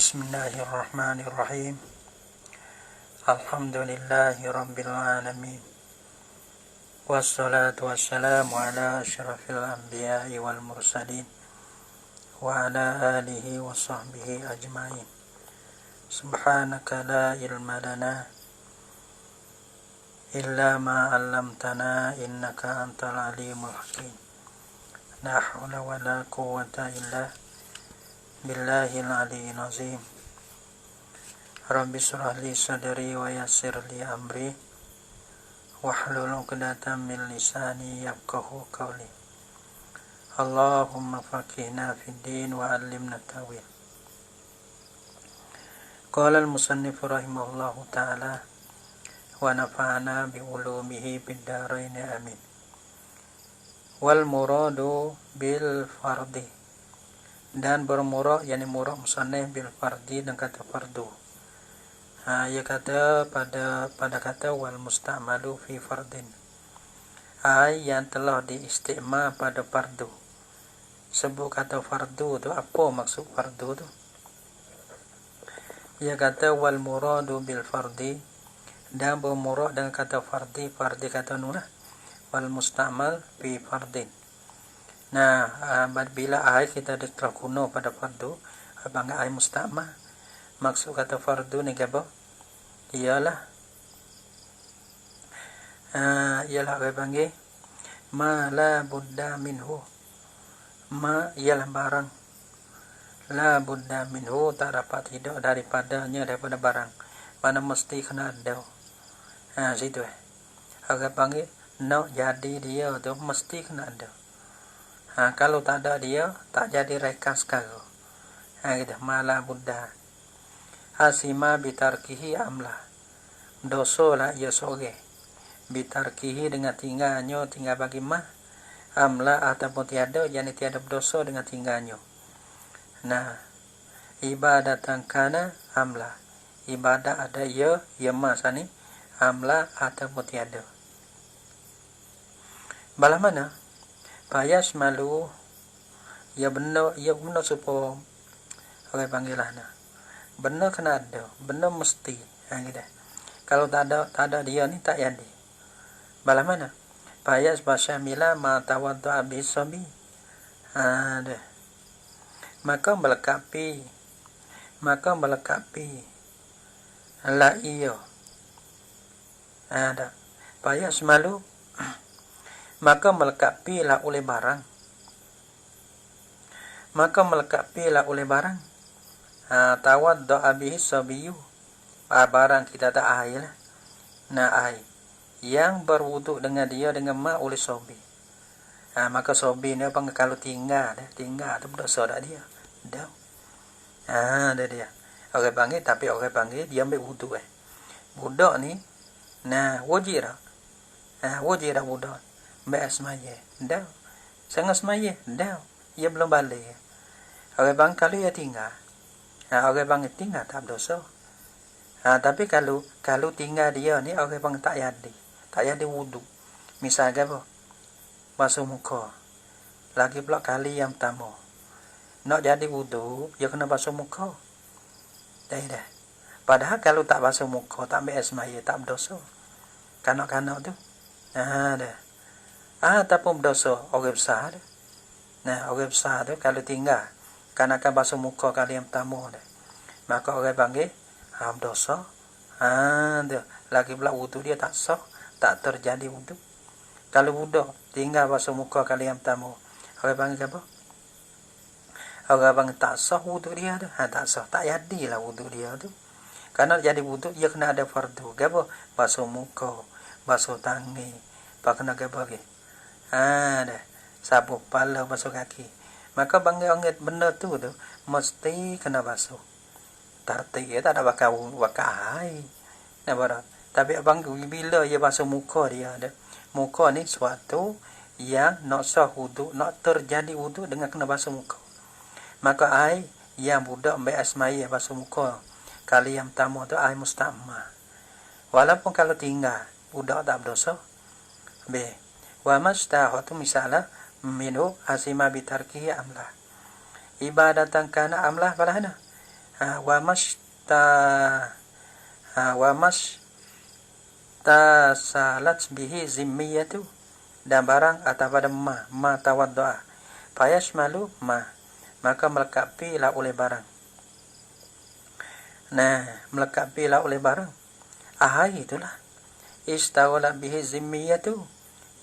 Bismillahirrahmanirrahim. Alhamdulillahi rabbil alamin. Wassalatu wassalamu ala asyrafil anbiya'i wal mursalin wa ala alihi wa sahbihi ajma'in. Subhanaka la ilma lana illa ma 'allamtana innaka antal alimul hakim. La haula wa la quwwata illa billahil aliyyil azim. Rabbi shrah li sadri wa yassir li amri wahlul 'uqdatam min lisani yafqahu qawli. Allahumma faqihna fid din wa 'allimna ta'wil. Qala al-musannif rahimahullahu ta'ala wa nafa'ana bi ulumihi bid dharain amin. Wal muradu bil fardi, dan bermurad yakni murad musannif bil fardi dengan kata fardu. Ia kata pada kata wal musta'malu fi fardin, yang telah diistimal pada fardu. Sebut kata fardu tu apa maksud fardu tu? Ia kata wal muradu bil fardi, dan bermurad dengan kata fardi kata nunah wal musta'mal fi fardin. Nah, bila ai kita telah kuno pada fardu, bangga ai musta'mal. Maksud kata fardu ni apa? Ialah apa panggil? Ma la budda minhu. Ma ialah barang. La budda minhu, tak dapat hidup daripada barang. Mana mesti kena ada. Situ agak panggil nak jadi dia tu mesti kena ada. Kalau tak ada dia, tak jadi rekas kalau. Gitu, mala buddha. Asima bitarkihi amlah. Doso lah ia soge. Bitarkihi dengan tinggalnya, tinggal bagi mah. Amlah ataupun tiada, jadi tiada dosa dengan tinggalnya. Nah, ibadatan kana amlah. Ibadah ada ia masa ni. Amlah ataupun tiada. Balah mana? Payas malu ia benar supaya orang panggilan benar kena ada, benar mesti gitu. Kalau tak ada dia ni tak jadi. Balah mana? Payas basyamila ma tawaddu abisabi. Ada. Maka melekapi la iyo. Ada. Payas malu maka melekapilah oleh barang. Tawaddu bihi sabiyu. Barang kita tak air lah. Nah air yang berwuduk dengan dia dengan ma oleh sobi. Maka sobi ni apa kalau tinggal tu berdosa dak dia. Dah. Ada dia. Orang panggil tapi orang panggil dia ambil wuduk Budak ni wajib dah budak. Mbak semaya, dah. Sangat semaya, dah. Ia belum balik. Orang bang kalau ia tinggal, orang bang tinggal tak berdosa. Tapi kalau tinggal dia ni orang bang tak jadi wudu. Misalnya apa? Basuh muka. Lagi pula kali yang pertama. Nak jadi wudu, dia kena basuh muka. Dah. Padahal kalau tak basuh muka, tak ambil semaya, tak berdosa. Kanak-kanak tu. Dah. Ataupun berdosa orang besar tu. Orang besar tu kalau tinggal akan basuh muka kali yang pertama tu, maka orang panggil berdosa. Tu. Lagi pula wudu dia tak sah, tak terjadi wudu. Kalau budak tinggal basuh muka kali yang pertama, orang panggil apa? Orang panggil tak sah wudu dia tu. Tak sah, tak jadilah wudu dia tu. Karena jadi wudu dia kena ada fardu. Apa? Basuh muka, basuh tangan, kena apa? Dah. Sapu kepala, basuh kaki. Maka bangga orang benda tu mesti kena basuh. Tak ada bakal air. Tapi abang bila dia basuh muka dia ada. Muka ni suatu yang nak sah wudu, nak terjadi wudu dengan kena basuh muka. Maka air yang budak ambil asmaya basuh muka kali yang pertama tu air musta'mal. Walaupun kalau tinggal budak tak berdosa. Wa mastahatu misalah minhu asima bitarkihi amlah. Ibadatan kana amlah balahana. wa mas tasalat bihi zimmiyatu, dan barang atau pada ma tawaddu'a fayashmalu maka melengkapi lah oleh barang. Nah, melengkapi lah oleh barang. Itulah istawala bihi zimmiyatu,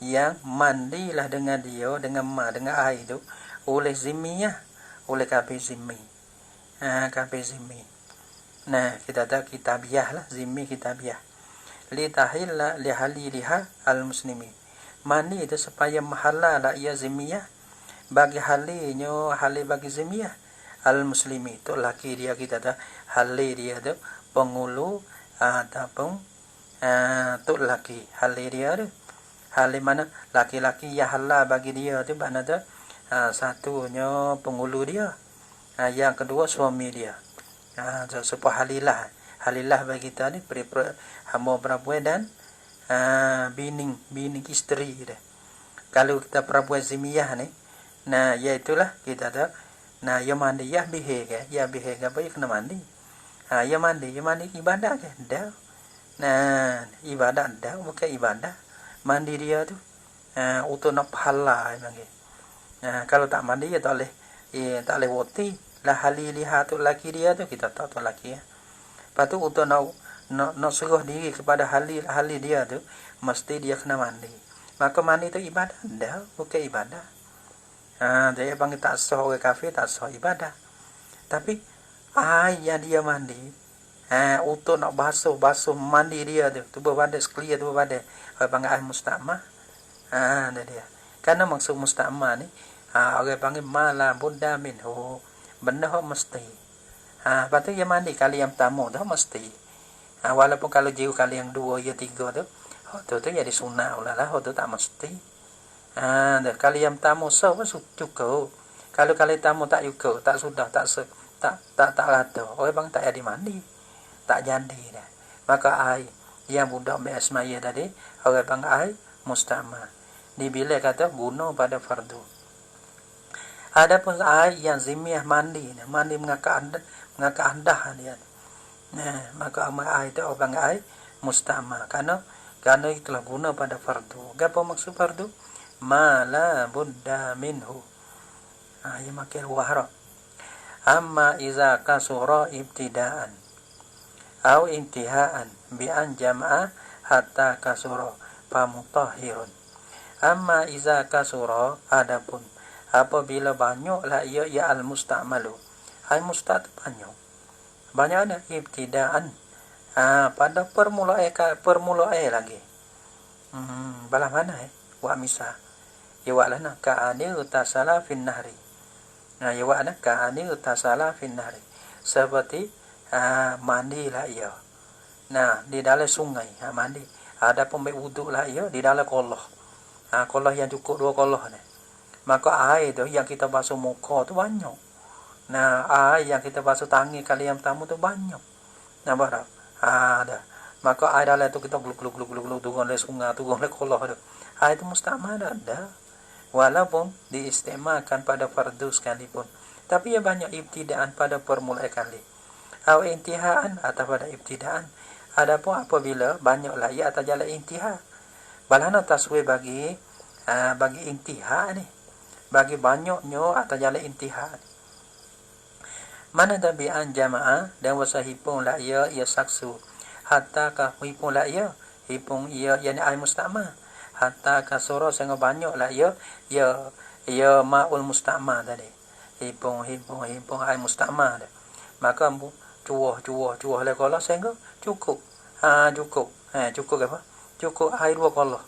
yang mandilah dengan dia, dengan air itu oleh zimmiyah, oleh kafir zimmi. Kafir zimmi. Nah, kita tahu kitabiah lah, zimmi kitabiah. Li tahilla li haliliha al-muslimi. Mandi itu supaya mahalala ia zimmiyah bagi halinya, hali bagi zimmiyah al-muslimi. Itu laki dia, kita tahu hali dia tu pengulu ataupun tu laki. Hali dia tu hali mana laki-laki yang halal bagi dia tu makna tu satunya pengulu dia, yang kedua suami dia. Supaya halilah bagi kita ni hamba perempuan dan bini isteri dia. Kalau kita perempuan zimiyah ni, nah iaitulah kita tahu, nah ya mandi ya bihe ke apa kena mandi. Ya mandi ibadah ke dah. Nah ibadah dah, bukan ibadah mandi dia tu untuk nak pahala memang. Kalau tak mandi ya tak boleh wati lah haliliha tu laki dia tu, kita tahu tu laki ya. Lepas tu untuk nak suruh diri kepada hali dia tu mesti dia kena mandi. Maka mandi tu ibadah dah, bukan ibadah. Dia panggil tak sah orang kafir, tak sah ibadah. Tapi air yang dia mandi untuk nak basuh mandi dia tu berbadan sekalian tu berbadan, orang panggil air musta'mah. Dia karena maksud musta'mah ni orang panggil malam bunda minhu, benda mesti. Lepas tu dia mandi kali yang pertama tu mesti. Walaupun kalau jauh kali yang 2 ya 3 tu jadi sunat lah, tu tak mesti. Kali yang pertama cukup. Kalau kali pertama tak cukup, tak sudah, tak rata, orang bang tak jadi mandi, tak jadi dah. Maka air yang budak bersmaya tadi, orang bang air musta'mah. Bila kata guna pada fardu. Adapun air yang zimiyah mandi mengakak andah dia. Maka air itu orang air musta'mah karena itulah guna pada fardu. Apa maksud fardu? Mala budda minhu. Ia makin wahra. Amma iza kasura ibtidaan au intihaan bi an jama'a hatta kasura famutahhirun. Amma iza kasura, adapun apabila banyaklah ia al-musta'malu. Al-musta'mal banyak ada ibtidaan pada permulaan lagi. Bala mana wa misah ya wa lana ka'ani utasala fin nahri. Ya wa lana ka'ani utasala fin nahri, seperti mandi lah ia. Nah di dalam sungai mandi. Ada pun berwuduk lah ia di dalam kolah. Kolah yang cukup 2 kolah ni. Maka air tu yang kita basuh muka tu banyak. Nah air yang kita basuh tangan kali yang pertama tu banyak. Nah barang ada. Maka air dalam tu kita gluk turun dari sungai, turun dari kolah tu. Air itu musta'mal ada. Walaupun diistimalkan pada fardu sekalipun. Tapi ia banyak ibtidaan pada permulaan kali. Atau intihaan atau pada ibtidaan. Adapun apabila banyaklah ia atas jalan intihah. Balana taswir bagi intihah ni. Bagi banyaknya atas jalan intihah. Mana tabi'an jama'ah dan wasahipun la ia saksu. Hatta ka hipun la ia. Hipun ia yang air musta'mah. Hatta ka surah sehingga banyaklah ia ma'ul musta'mah tadi. Hipung air musta'mah dah. Maka cuah lah kolah sehingga cukup. Cukup apa? Cukup air 2 kolah.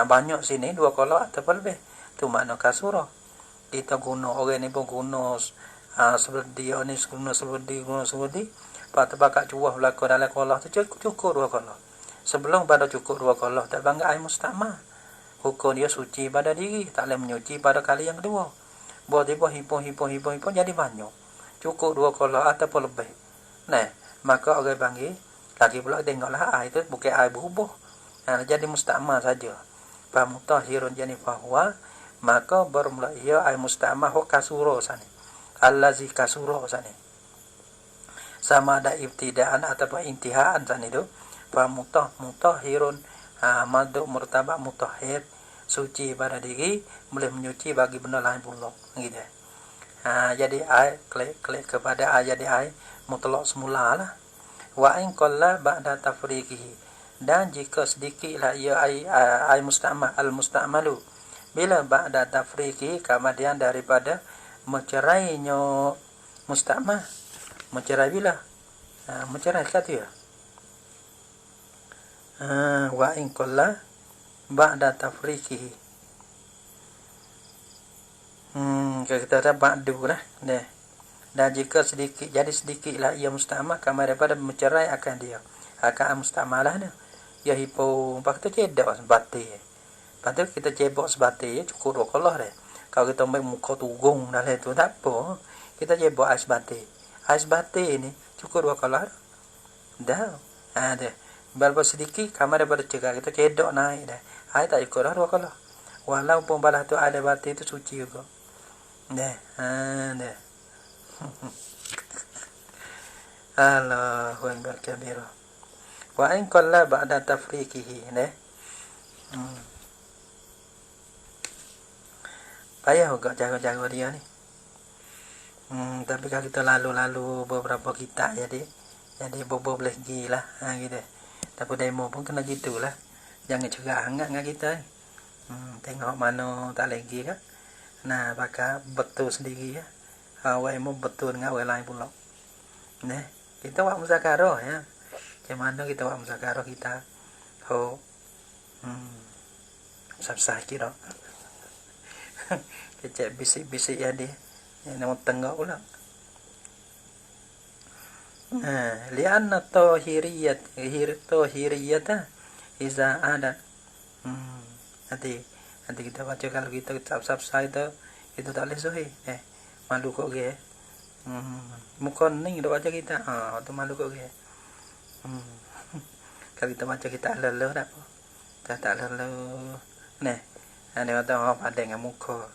Banyak sini 2 kolah atau lebih. Tu makna kasurah. Kita guna orang ni pun guna seperti dia ni guna seperti pakai cuah belakang dalam kolah tu cukup 2 kolah. Sebelum pada cukup 2 kolah tak bangga air musta'mah. Hukum dia suci pada diri, tak boleh menyuci pada kali yang kedua. Buat tiba hipung jadi banyak. Cukup 2 kolah ataupun lebih. Nah, maka orang panggil lagi pula tengoklah air itu bukan air berubah. Jadi musta'mah saja. Famutahhirun jadi bahwa maka bermula ia air musta'mah hok kasuro sana. Allazi kasuro sana. sama ada ibtidaan atau intihaan san itu. Fa mutahhirun, maduk murtabak mutahhir, suci pada diri, boleh menyuci bagi benda lain pula, gitu. Jadi ai klik kepada ai jadi ai mutlak semula lah. Wa in qalla ba'da tafriqihi, dan jika sedikitlah ia ai musta'mal al musta'malu bila ba'da tafriqihi, kemudian daripada mencerainya musta'mal. Mencerai bila? Mencerai kata ya. Wa in qalla ba'da tafriqihi. Kita ada ba'du lah. Dan jika sedikitlah ia musta'mal, kama daripada mencerai akan dia. Akan musta'malah ni. Ya hipo, kita cedok sebati. Lepas kita cebok sebati, cukup rokolah deh. Kalau kita ambil muka tugung dah itu tak apa. Kita cebok ais bati. Ais bati ni cukup rokolah. Dah. Deh. Berapa sedikit, kama daripada cegah kita cedok naik dah. Ai tak ikut dah rokolah. Walaupun balah tu ada bati itu suci juga. Deh. Allahu akbar kabira. Wa in qalla ba'da tafriqihi, payah juga jaga-jaga dia ni. Tapi kalau kita lalu-lalu beberapa kita jadi bobo boleh gila gitu. Tapi demo pun kena gitulah. Jangan cegah hangat dengan kita. Tengok mana tak lagi kan. Nah, bakal betul sendiri ya. Awak mau betul dengan orang lain pula. Kita buat muzakarah ya. Macam mana kita buat muzakarah kita? Susah kira. Kecek bisik-bisik ya dia. Yang tengok pula. Lianna tahiriyat iza ada. Nanti kita baca, kalau kita sab-sab itu tak boleh sahih. Malu kok ge. Muka ni dah baca kita. Tu malu kok ge. Kalau kita baca kita lelah tak apa. Tak lelah. Ni kata apa ada dengan muka.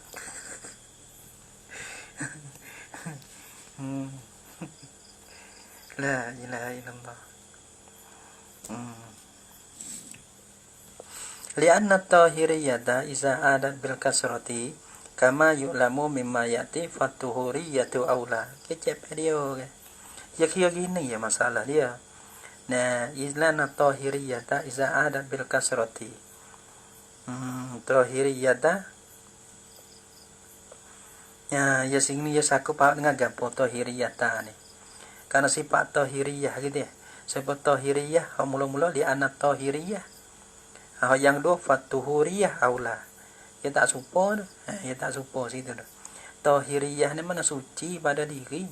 La ilaha illallah. Lianna tahiriyata iza adat bil kasrati kama yu'lamu mimma yati fatuhuriyatu aula. Kecep dia ke. Ya kira gini ya masalah dia. Izlana tahiriyata iza adat bil kasrati. Tahiriyata ya sini ya saku pak dengan gapo tahiriyata ni. Karena sifat tahiriyah gitu ya. Sifat tahiriyah mula-mula lianna tahiriyah. Yang dua fatuhuriyah aula. Ya tak supo situ dah. Tahiriyah ni mana suci pada diri.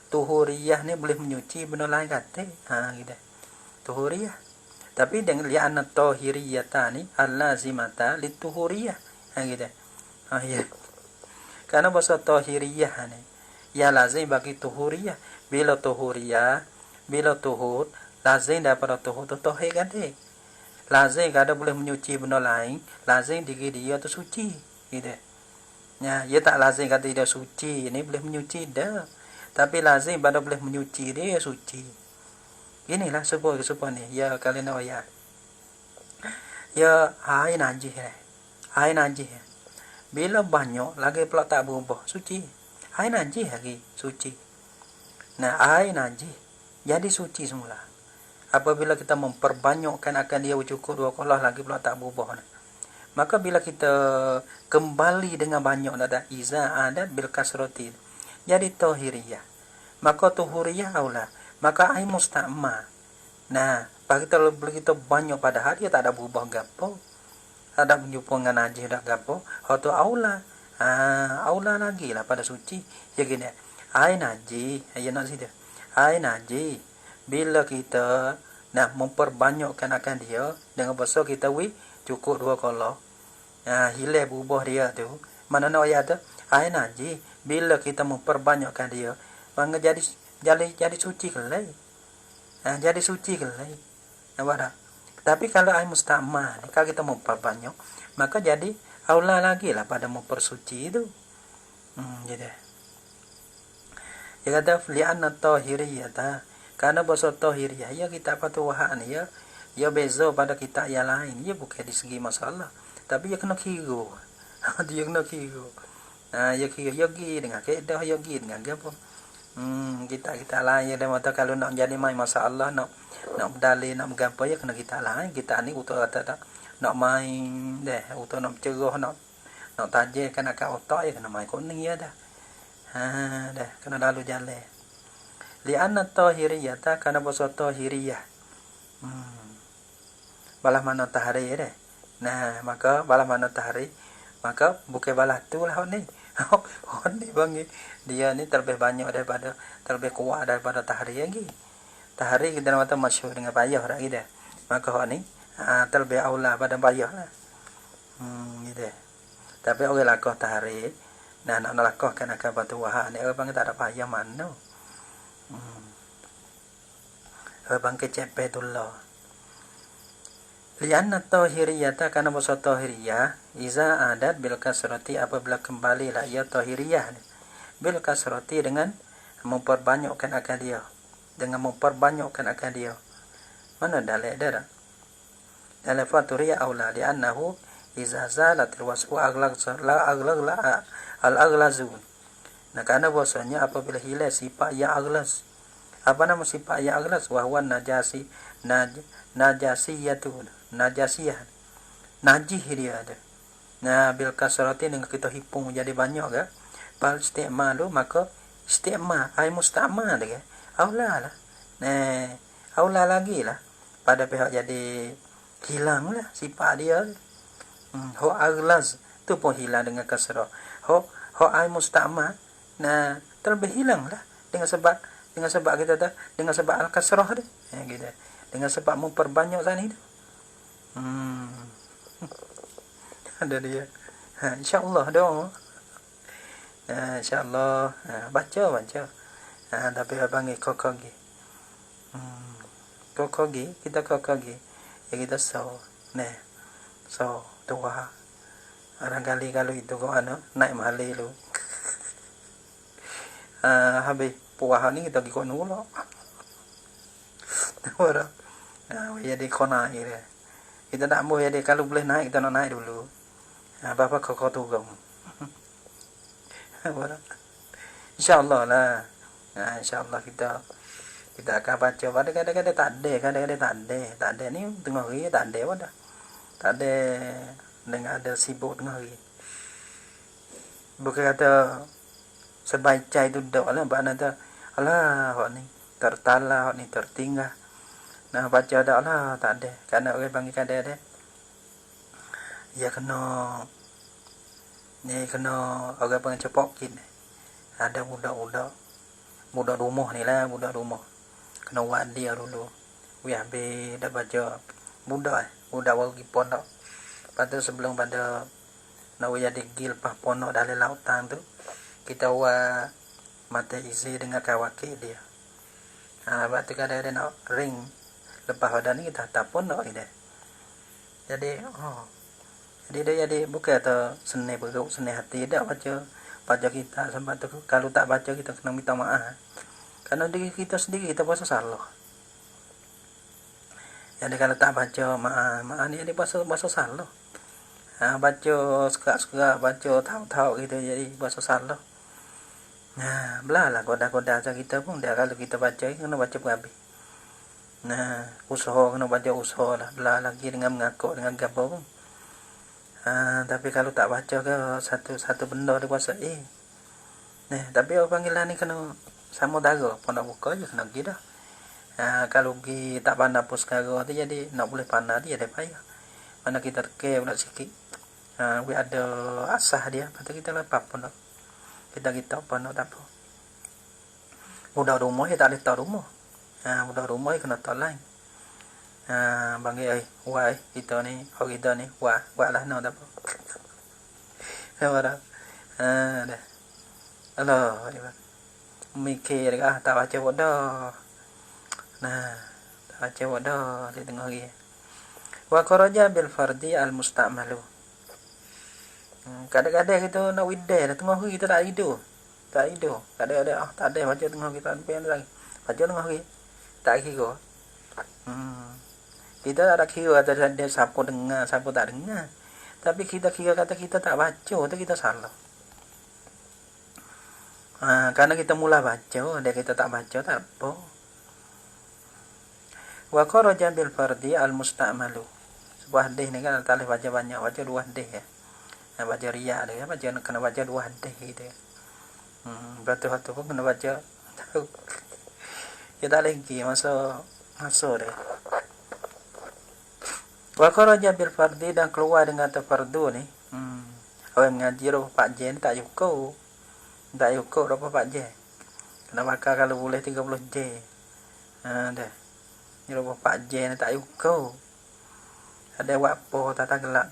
Tuhuriyah ni boleh menyuci benda lain kata. Gitu. Tuhuriyah. Tapi dengan li'anna tahiriyata ni al-lazimata lituhuriyah. Gitu. Ya. Karena bahasa tahiriyah ni ya lazim bagi tuhuriyah. Bila tuhur lazim daripada tuhur tu tahir kata. Lazim kada boleh menyuci benda lain, lazim diri dia tu suci, gitu. Ya, dia tak lazim kata dia suci, ini boleh menyuci dah. Tapi lazim pada boleh menyuci dia suci. Inilah sebuah ni. Ya kalian tahu ya. Ya air najis. Air najis. Bila banyak lagi pula tak berubah suci. Air najis lagi suci. Nah, air najis jadi suci semula. Apabila kita memperbanyakkan akan dia cukup dua kolah lagi pula tak berubah. Maka bila kita kembali dengan banyak ada iza ada bil kasrati jadi tahiriyah. Maka tuhuriyah aula. Maka ai musta'ma. Nah, bagi kita banyak padahal dia tak ada berubah gapo. Ada berjumpa dengan najis dak gapo. Atau aula. Aula lagi lah pada suci. Ya gini. Ai najis, ya nak situ. Ai najis. Bila kita memperbanyakkan akan dia dengan besar kita cukup dua kolah. Hilang berubah dia tu. Mana nak ayat tu? Air najis. Bila kita memperbanyakkan dia, maka jadi suci kelai. Jadi suci kelai. Nampak tak? Tapi kalau air musta'mal, kalau kita memperbanyak, maka jadi aula lagi lah pada mempersuci itu. Jadi. Dia kata li'anna tahiriyata Karena bahasa tahiriyah ya kita patuhan ya beza pada kita yang lain. Ya bukan di segi masalah, tapi ya kena kira. Dia kena kira. Nah, ya kira yogi dengan kedah yogi dengan apa? Kita lain dia mata kalau nak jadi main masalah nak berdalil nak gapo ya kena kita lain. Kita ni utuh kata nak main deh, utuh nak cerah nak tajih kan akak otak ya kena main kuning ya dah. Dah kena lalu jalan. Li'anna tahiriyah karena bahasa tahiriyah. Balah mana tahri deh. Nah, maka balah mana tahri, maka bukan balah tu lah ni. Ni bang dia ni terlebih banyak daripada terlebih kuat daripada tahri lagi. Tahri kita mata masyhur dengan payah dah gitu. Maka ni terlebih aula pada payah lah. Gitu. Tapi orang lakuh tahri, nah nak lakuh kan akan batuah ni orang tak ada payah mana. Orang kecepetullah. Lianna tahiriyah karena bahasa tahiriyah iza adat bil kasrati apabila kembali lah ia tahiriyah bil kasrati dengan memperbanyakkan akan dia, mana dalil dia dalil faturiyah aula liannahu iza zalat alwasfu aghlaq al aghlazun. Nah karena bahasanya apabila hilang sifat yang aghlaz, apa nama sifat yang aghlaz, wa huwa najasiyah najih dia ada. Nah bil kasrati dengan kita hipung jadi banyak ke bal istimalu maka istima ai musta'mal ke aula lah. Nah aula lagi lah pada pihak jadi hilang lah sifat dia. Ho aghlaz tu pun hilang dengan kasrah. Ho ai musta'mal nah terlebih hilang lah dengan sebab kita dah dengan sebab al kasrah dia gitu, dengan sebab memperbanyak sana itu. Ada dia. InsyaAllah doa. InsyaAllah baca. Tapi abang kokogi. Kita kokogi. Ya kita tua. Orang kali kalau itu kau naik mahali lu. Habis puah ni kita pergi nula. Orang. Jadi kona ini. Kita tak mau jadi kalau boleh naik kita nak naik dulu. Apa kau tu kamu. InsyaAllah lah. InsyaAllah kita akan baca. Kadang-kadang tak ada ni tengah hari tak ada pun dah. Tak ada dengan ada sibuk tengah hari. Bukan kata sebaca itu dak lah makna dah. Alah hok ni tertala hok ni tertinggal. Nah baca dak lah tak ada. Karena orang panggil kadang ada. Ya kena orang panggil cepokin. Ada budak rumah ni lah, budak rumah. Kena buat dia dulu. Habis dah baca budak bagi pondok. Lepas tu sebelum pada nak jadi gil pas pondok dalam lautan tu, kita buat mata isi dengan kawakil dia. Lepas tu kadang ada nak ring. Lepas pada ni kita tak pondok dia. Jadi dia jadi bukan atau seni perut, seni hati dah baca kita sampai tu kalau tak baca kita kena minta maaf. Karena diri kita sendiri kita puasa salah. Jadi kalau tak baca maaf ni dia puasa salah. Baca sekat-sekat, baca tahu-tahu gitu jadi puasa salah. Nah, belalah koda-koda aja kita pun dah kalau kita baca kena baca habis. Nah, usaha kena baca usaha lah. Belah lagi dengan mengaku dengan gapo pun. Tapi kalau tak baca ke satu benda dia puasa Nah, tapi orang panggilan ni kena sama dara. Pondok buka je kena pergi dah. Kalau pergi tak pandai pun sekarang tu jadi nak boleh pandai dia ada payah. Mana kita terkeh pula sikit. We ada asah dia. Lepas tu kita lepas pondok. Kita pondok tak apa. Budak rumah dia tak boleh tahu rumah. Budak rumah dia kena tahu lain. Bagi wah kita ni orang kita ni wah lah no tak apa. Dah. Alah, mikir tak baca bodoh. Nah, tak baca bodoh di tengah hari. Wa kharaja bil fardi al musta'malu. Kadang-kadang kita nak widai tengah hari kita tak hidup. Kadang-kadang tak ada baca tengah hari tak ada lagi. Baca tengah hari. tak kira. Kita tak ada kira ada siapa dengar, siapa tak dengar. Tapi kita kira kata kita tak baca, tu kita salah. Karena kita mula baca, dia kita tak baca, tak apa. Wa kharaja bil fardi al musta'malu. Sebuah hadis ni kan tak boleh baca banyak, baca 2 hadis ya. Baca riak dia, baca kena baca 2 hadis gitu ya. Batu-batu pun kena baca. Kita lagi masuk dia. Wa kharaja bil fardi, dan keluar dengan fardu ni. Orang mengaji roh Pak Jen tak cukup. Tak cukup roh Pak Jen. Kena bakar kalau boleh 30 J. Dah. Ni roh Pak Jen tak cukup. Ada wapo tata gelak.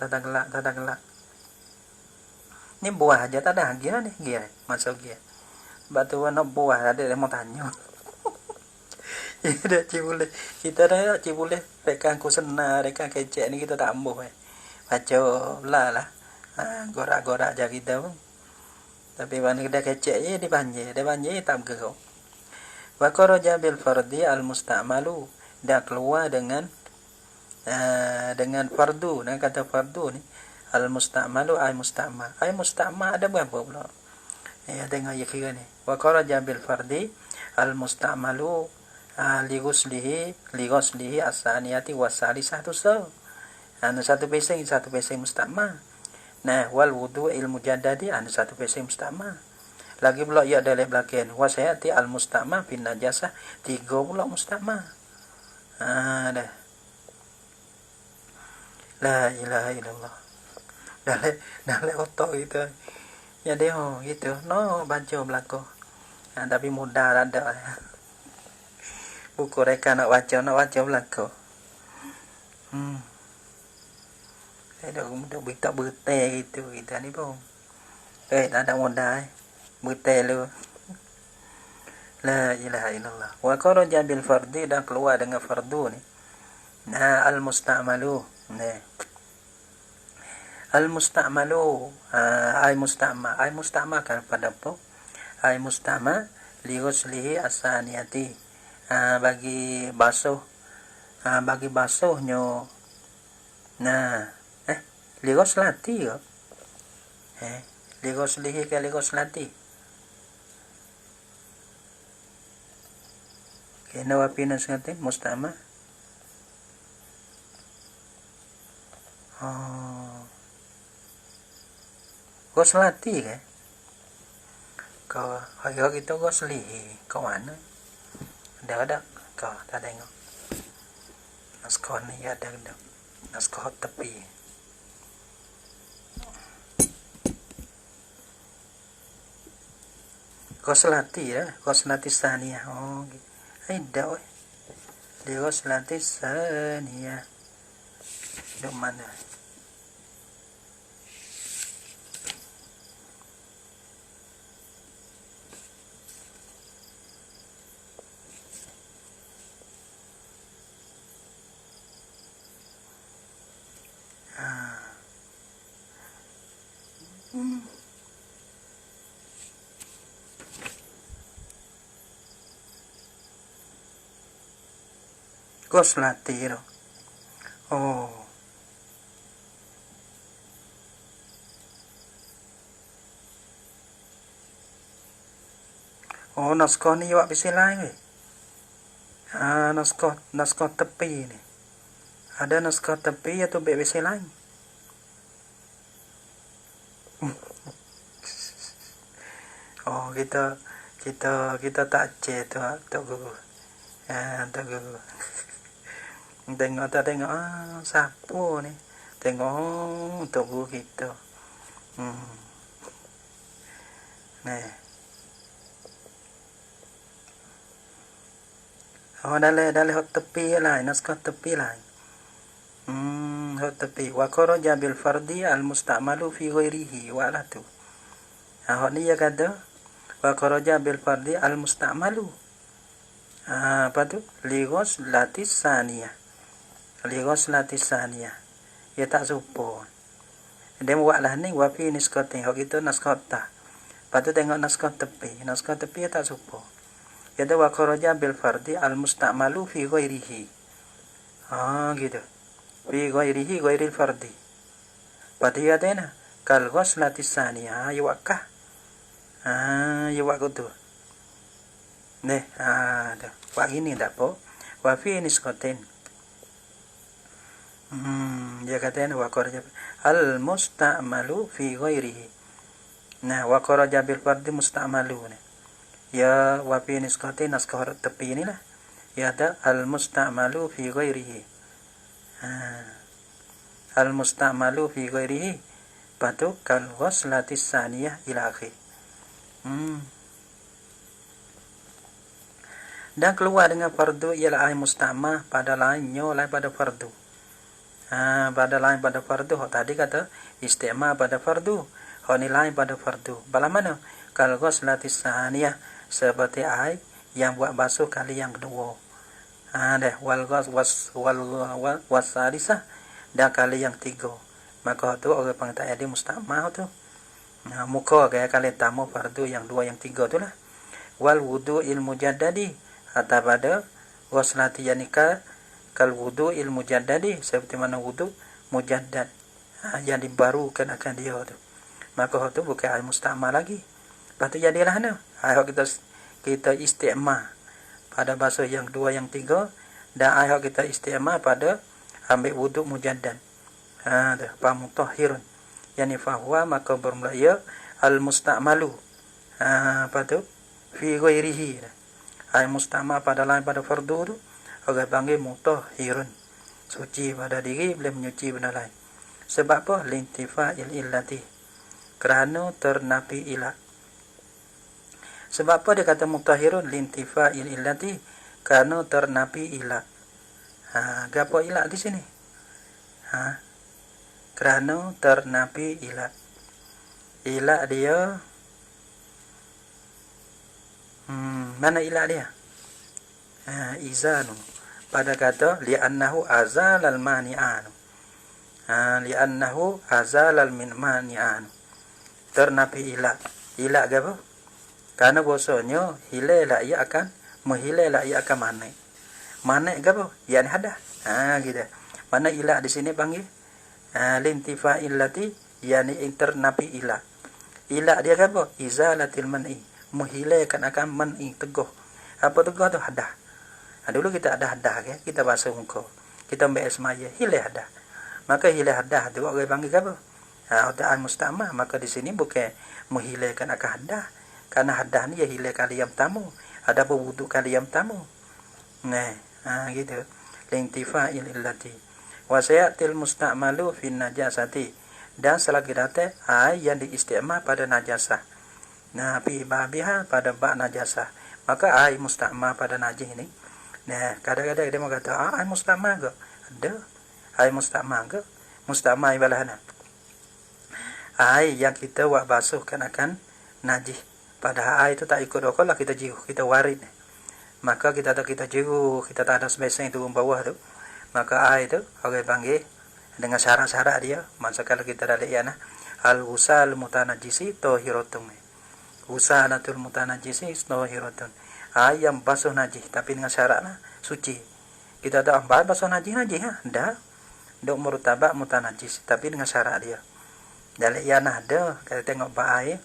Ni buah aja tak ada lagi ni, dia masuk dia. Batu nak buah ada yang mau tanya. Dia boleh. Kita dah boleh rekan ku senar, rekan kecek ni kita tak ambuh baca lah. Gorak-gorak aja kita pun. Tapi mana kita kecek je dia banjir tak bergerak. Wa kharaja bil fardi al musta'malu, dah keluar dengan fardu. Dengan kata fardu ni al musta'malu ay musta'ma ada berapa pula? Tengok ya kira ni. Wa kharaja bil fardi al musta'malu li ghuslihi as-saniyati was-salisatu satu pesing musta'ma. Nah, wal wudu'il mujaddadi satu pesing musta'ma. Lagi pula ya dalam belakang wasayati al musta'ma bin najasah 3 pula musta'ma. Dah. La ilaha illallah. Dah otak kita. Ya dia gitu. No baca belakang. Tapi mudah ada. Buku mereka nak baca belakang. Saya dah berita gitu kita ni pun. Tak ada mudah berita lu. La ilaha illallah. Wa kharaja bil fardi, dan keluar dengan fardu ni. Al musta'malu. Al musta'malu ay musta'ma kan pada apa? Ay musta'ma li ghuslihi as-saniyati. Bagi basuhnya. Li ghuslati ke? Li ghuslihi ke li ghuslati? Kena wapi nas ngati musta'ma. Ghuslati ke? Kau agak kita ghuslihi kau mana? Ada kau tak tengok. Naskah ni ada. Naskah tepi. Ghuslati ya, ghuslati saniyah. Ada oi. Di ghuslati saniyah. Di mana? Ghuslati. Naskah ni awak bisa lain ke? Naskah tepi ni. Ada naskah tepi atau bisa lain? Kita tak cek tu guru. Tengok siapa ni? Tengok untuk guru kita. Dalam hot tepi lain, naskah tepi lain. Hot tepi. Wa kharaja bil fardi al musta'malu fi ghairihi wa la tu. Hot ni ya kata wa kharaja bil fardi al musta'malu. Apa tu? Li ghuslati saniyah. Ya tak supo. Dia buat lah ni wa fi niskatin. Hot kita naskah ta. Lepas tu tengok naskah tepi. Naskah tepi ya tak supo. Yaitu wa kharaja bil fardi al musta'malu fi ghairihi. Gitu. Fi ghairihi ghairil fardi. Padiyatena kal ghuslati tsaniyah yuwakah. Yuwak tu. Nih, dah. Wa ini tak po. Wa fi nisqatin. Dia katanya wa kharaja al musta'malu fi ghairihi. Nah, wa kharaja bil fardi musta'malu. Ya wa fi nisqatin naskah tepi inilah. Ya ada al musta'malu fi ghairihi. Al musta'malu fi ghairihi. Patu kal ghuslati tsaniyah ila akhir. Dan keluar dengan fardu ialah ai musta'mah pada lainnya lain pada fardu. Pada lain pada fardu. Tadi kata isti'mah pada fardu. Ni lain pada fardu. Bala mana? Kal ghuslati tsaniyah seperti ai yang buat basuh kali yang kedua. Wal wasalisah dan kali yang tiga. Maka tu orang panggil dia musta'mah tu. Muka gaya kali tamu fardu yang dua yang tiga tu lah. Wal wudu'il mujaddadi atau pada ghuslati yanika kal wudu'il mujaddadi seperti mana wudu mujaddad yang dibarukan akan dia tu. Maka tu bukan ai musta'mah lagi. Lepas tu jadilah kita isti'mah pada basuh yang dua yang tiga dan kita isti'mah pada ambil wudu mujaddad. Pamutahhirun yani fahuwa maka bermula ia al musta'malu. Apa tu fi ghairihi. Ai musta'mah pada lain pada fardu tu orang panggil mutahhirun, suci pada diri boleh menyuci benda lain. Sebab apa? Lintifa'il illati, kerana ternapi ilat. Sebab apa dia kata mutahhirun? Lintifa'il illati, kerana ternapi ilat. Gapo ilat di sini? Kerana ternapi ilat. Ilat dia mana ilat dia? Izanu. Pada kata li'annahu azalal mani'an. Li'annahu azalal min mani'an. Ternapi ilat. Ilat ke apa? Karena bahasanya hilailah ia akan menghilailah ia akan manik. Manik ke apa? Yang hadah. Gitu. Mana ilat di sini panggil? Lintifa illati yani ternapi ilat. Ilat dia ke apa? Izalatil man'i. Menghilaikan akan man'i teguh. Apa teguh tu? Hadah. Dulu kita ada hadah ke? Kita basuh muka. Kita ambil semaya. Hilai hadah. Maka hilai hadah tu orang panggil apa? Udaan musta'mah. Maka di sini bukan menghilaikan akan hadah. Karena hadah ni ya hilai kali yang tamu. Ada berwuduk kali yang tamu. Gitu. Lintifa'il illati. Wa sayatil musta'malu fin najasati. Dan selagi datang yang diisti'mah pada najasah. Fi babiha pada bak najasah. Maka ai musta'mah pada najis ni. Kadang-kadang dia mau kata ai musta'mah ke? Ada. Ai musta'mah ke? Musta'mah ibalahana. Ai yang kita buat basuh kan akan najis. Padahal ai itu tak ikut dokolah kita jiru, kita warid. Maka kita jiru, kita tak ada sebesar itu bawah tu. Maka ai itu orang panggil dengan syarat-syarat dia. Masa kalau kita dah lihat al-usal mutanajisi tahiratun. Usalatul mutanajisi tahiratun. Ai yang basuh najis tapi dengan syaratlah suci. Kita tak basuh najis dah. Dok murtabak mutanajis tapi dengan syarat dia. Dalam ia ada kita tengok baik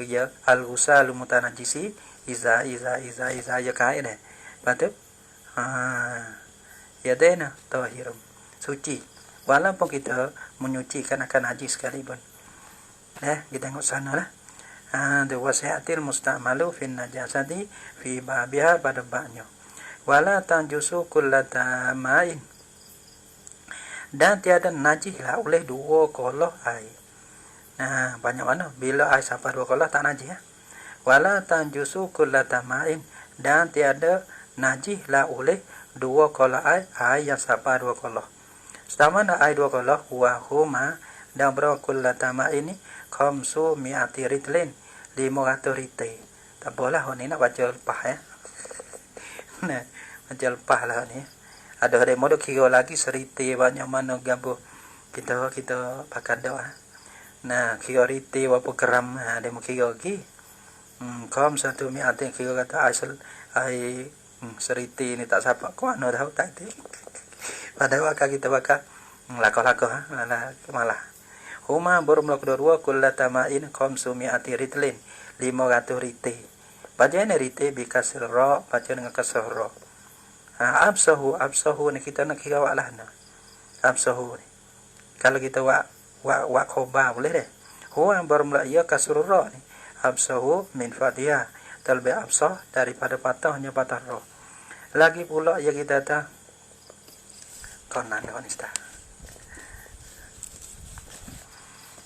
ya al-usal mutanajisi iza ya kai dah. Betul? Ya dena tahirum. Suci. Walaupun kita menyucikan akan najis sekalipun. Kita tengok sana lah. Wasiatil musta'malu fin najasati fi babiha pada baknya. Wala tanjusu kullata ma'in. Dan tiada najis lah oleh dua kolah air. Banyak mana? Bila air sampai dua kolah tak najis. Wala tanjusu kullata ma'in. Dan tiada najis lah oleh dua kolah air yang sampai dua kolah. Sedangkan air dua kolah wahuma dan berapa kullata ma'in ini khamsu mi'ati ritlin 500 rite. Tak apalah ni nak baca lepas ya. Baca lepas lah ni. Ada model kira lagi serite banyak mana gambar kita pakai dah. Kira rite berapa gram dia mau kira lagi. Kom satu mi'atin kira kata ai seriti ni tak sapa ko ano dah tak ti. Padahal kita bakal lako-lako malah. Huma burumlok kedua kullatamain kom sumi'ati ritlin 500 rite. Bacaan rite bikasir ra, baca dengan kasrah ra. Absahu ni kita nak kira walah na. Absahu ni. Kalau kita wa khoba boleh deh. Huwa bermula ia kasrah ra ni. Absahu min fatihah, terlebih absah daripada patahnya patah ra. Lagi pula ya kita tak konan nista.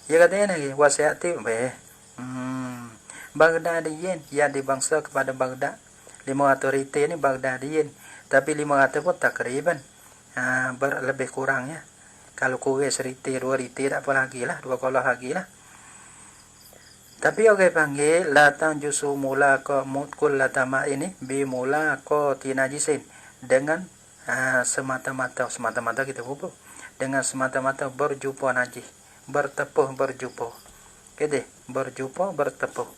Ya katanya lagi wasiati be. Baghdadiyin yang dibangsa kepada Baghdad. 500 rite ini Baghdadiyin, tapi 500 pun takriban lebih kurangnya. Kalau kurang serite 2 rite tak apa lagi lah, 2 kolah lagi lah. Tapi orang panggil latang jusu mula ko mutkul latama ini bimula ko tinajisin dengan semata-mata kita hubung dengan semata-mata berjumpa najis, bertepuh berjumpa. Kede berjumpa bertepuh.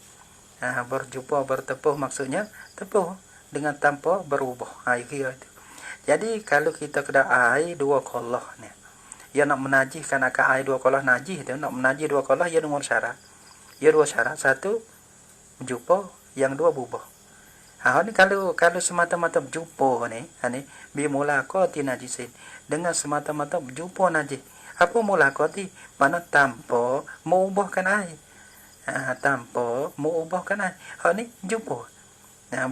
Bertepuh maksudnya tepuh dengan tanpa berubah. Itu. Jadi kalau kita kena air 2 kolah ni, ia nak menajiskan akan air 2 kolah najis itu, nak menajis 2 kolah ia dengan syarat. Ya 2 syarat, 1 jumpa, yang 2 bubah. Ni kalau semata-mata jumpa ni, bimula qati najisin dengan semata-mata jumpa najis. Apa mula qati? Mana tanpa mengubahkan air. Tanpa mengubahkan air. Ni jumpa.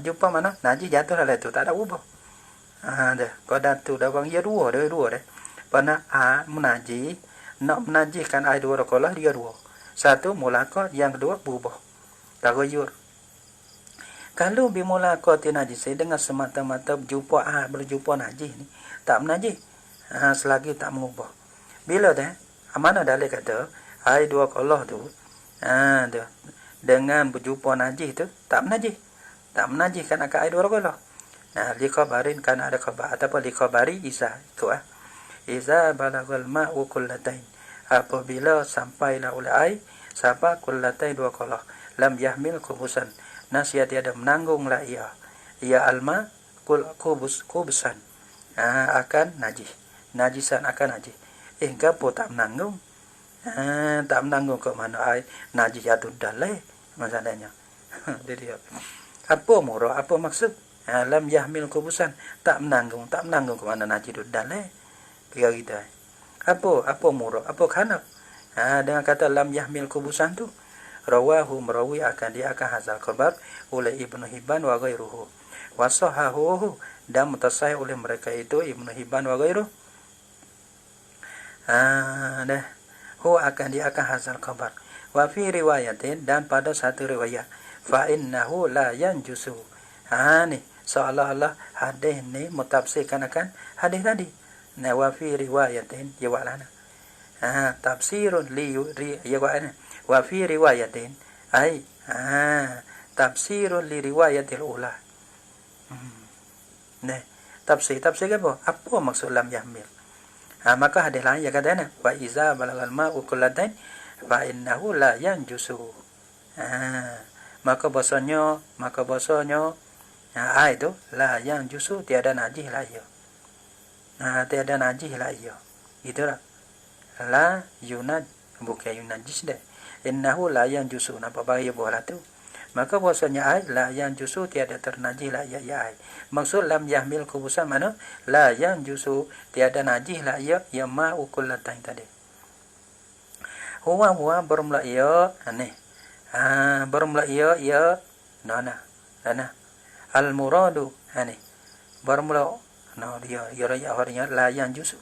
Jumpa mana? Najis jatuh dalam tu, tak ada ubah. Dah, qada tu dah bang ya 2 dah. Pana menajis, nak menajiskan air 2 kolah dia 2. 1 mulaqat, yang 2 berubah. Taghayyur. Kalau bimulaqat najis dengan semata-mata berjumpa najis ni, tak menajis. Selagi tak mengubah. Bila dah? Mana dalil kata air 2 kolah tu dengan berjumpa najis tu tak menajis. Tak menajis kan akan air 2 kolah. Liqabarin kan ada khabar ataupun liqabari isa tu Iza balagal ma'u kullatain. Apabila sampailah oleh air sampai kullatain 2 kolah lam yahmil kubusan, nasihat tiada menanggunglah ia alma kubusan akan najisan akan najis. Gapo tak menanggung? Tak menanggung ke mana air najis jatuh dalam masalahnya. Jadi apa murah, apa maksud? Lam yahmil kubusan, tak menanggung ke mana najis dalam. Kira kita. Apa murah, apa khanaf? Dengan kata lam yahmil kubusan tu rawahu merawi akan dia akan hazal khabar oleh Ibnu Hibban wa ghairuhu wa sahahu dan mutasahih oleh mereka itu Ibnu Hibban wa ghairuhu. Akan dia akan hazal khabar wa fi riwayatin, dan pada satu riwayat fa innahu la yanjusu. Ni seolah-olah hadis ni mutafsirkan akan hadis tadi. Wa fi riwayatin ya walana tafsirun wa fi riwayatin ay tafsirun li riwayatil ula. Tafsir apa maksud lam yahmil? Maka hadis lain ya katanya wa iza balagal ma'u kullatain fa innahu la yanjusu. Maka bahasanya itu la yanjusu, tiada najis lah ia. Tiada najis lah ia. Itulah la yunad, bukan yunajis dah. Innahu la yanjusu, nampak bahaya bola tu. Maka bahasanya ai la yanjusu, tiada ternajis lah ia ai. Maksud lam yahmil kubusan mana? La yanjusu, tiada najis lah ia ma'u kullatain tadi. Huwa bermula ia bermula ia nana al muradu bermula dia raya harinya la yanjusu.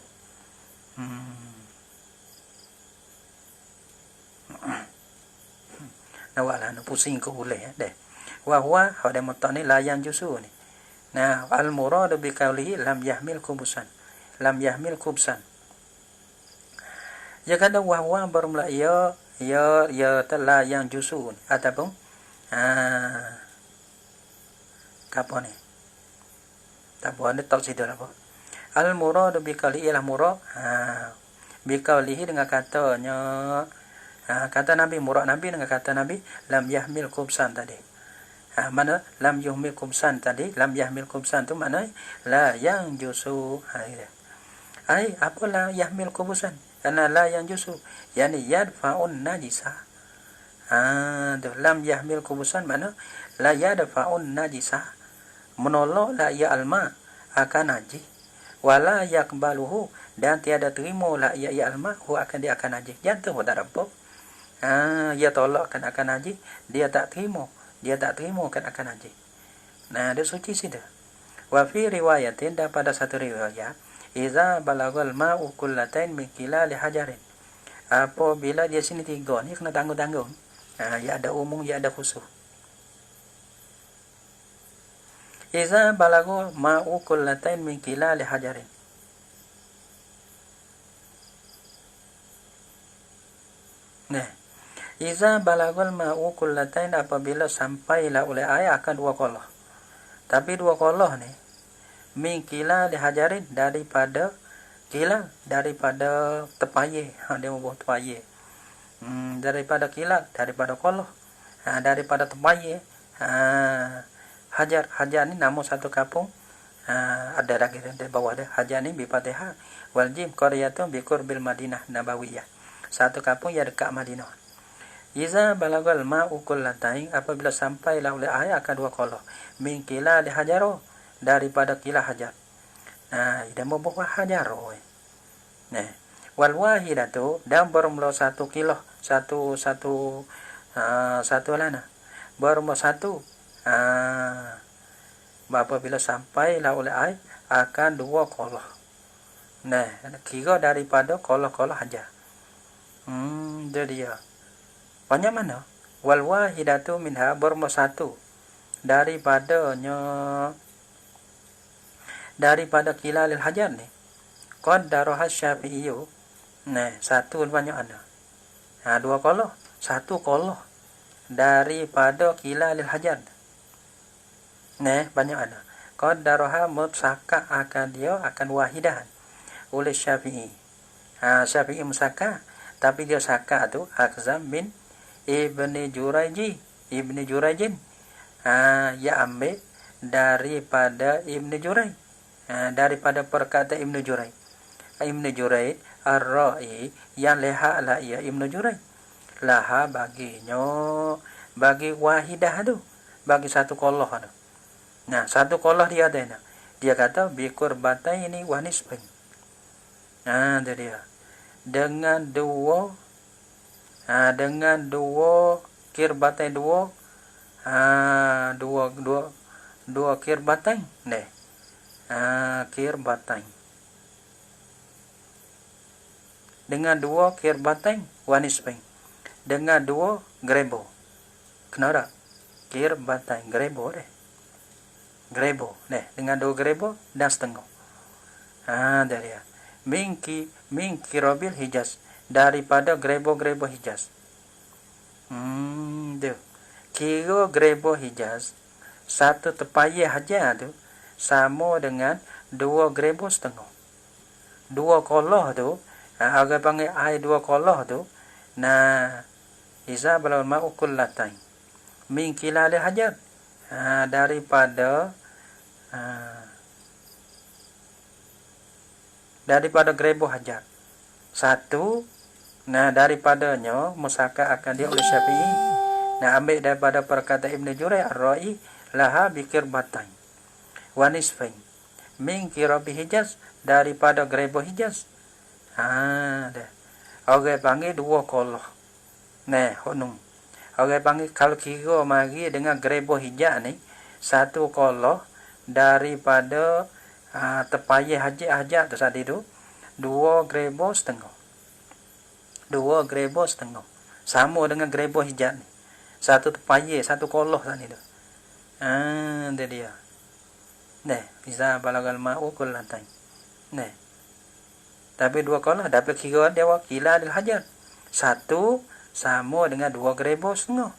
Nawala pusing ke boleh deh. Wa ada mata ni la yanjusu ni. Al muradu bi qawlihi lam yahmil kubusan. Ya kata wa bermula ia telah yang jusun ataupun apa ni? Tak boleh tahu situ apa. Al murad bi qawlihi ialah murad bi qawlihi dengan katanya kata Nabi, murad Nabi dengan kata Nabi lam yahmil kubsan tadi. Mana lam yuhmil kubsan tadi, lam yahmil kubsan tu mana la yang jusu. Apa la yahmil kubusan? Karena la yang jusu, yani yadfa'un najisa. Lam yahmil kubusan mana la yadfa'un najisa, menolak la ya alma akan najis, wala yakbaluhu, dan tiada terima la ya alma hu akan dia akan najis. Jangan tak apa. Dia tolak akan najis, dia tak terima kan akan najis. Nah, dia suci sih dah. Wa fi riwayatin, dan pada satu riwayat, iza balagal ma'u kullatain min kilali hajarin. Apabila dia sini 3 ni kena tanggung-tanggung. Ya ada umum, ya ada khusus. Iza balagal ma'u kullatain min kilali hajarin. Nah, iza balagul ma'u kullatain, apabila sampailah oleh air akan 2 kolah. Tapi 2 kolah ni min kila dihajarin, daripada tepaye. Dia membuat tepaye. Daripada kila, daripada kolah. Daripada tepaye. Hajar ni nama satu kampung. Ada lagi di bawah dia. Hajar ni bifatihah wal jim qaryatun bi qurbil Madinah Nabawiyah. Satu kampung yang dekat Madinah. Iza balagal ma'u kullatain, apabila sampailah oleh air akan 2 kolah. Min kila dihajaro, daripada kila hajar. Dia membuat hajar. Wal wahidatu, dan bermula 1 kilo, satu lana. Bermula 1. Apabila sampailah oleh air akan 2 kolah. Kira daripada kolah-kolah hajar. Dia banyak mana? Wal wahidatu minha, bermula 1 daripada kilalil hajar ni. Qaddaraha Syafi'iyyu. 1 banyak mana? 2 kolah, 1 kolah daripada kilalil hajar. Banyak mana? Qaddaraha, mutsaka akan dia akan wahidah oleh Syafi'i. Syafi'i musaka, tapi dia saka tu akzam min Ibni Jurayjin. Ya ambil daripada Ibni Juray, daripada perkata Ibnu Juray. Ibnu Juray ar-ra'i, yang leha lah ia Ibnu Juray. Laha baginya, bagi wahidah tu, bagi 1 kolah tu. 1 kolah dia ada. Dia kata bikur batai ini wanisbin. Dia dengan 2 kirbatain, 2 kirbatain. Kirbatain dengan 2 kirbatain wanisbain, dengan 2 grebo. Kenapa? Kirbatain grebo dengan 2 grebo dan setengah. Dia min kirobil Hijaz, daripada grebo Hijaz. Dia kira grebo Hijaz, 1 tepaye hajar tu sama dengan 2 grebo setengah. 2 kolah tu, agak panggil air 2 kolah tu. Iza balal ma'u kullatain min kilali hajar, daripada grebo hajar. 1, daripadanya musaka akan dia oleh Syafi'i. Ambil daripada perkata Ibnu Juray ar-ra'i, laha bikir batain wanisfain min kirabi Hijaz, daripada grebo Hijaz. Orang panggil 2 kolah. Honum. Orang panggil kalau kira mari dengan grebo Hijaz ni, 1 kolah daripada tepaye hajar tu tadi tu, 2 grebo setengah. 2 grebo setengah sama dengan grebo Hijaz ni. 1 tepaye, 1 kolah tadi tu. Dia. Bisa balagal ma'u kullatain. Tapi 2 kolah dapat kira dia wakila adil hajar. 1 sama dengan 2 grebo setengah.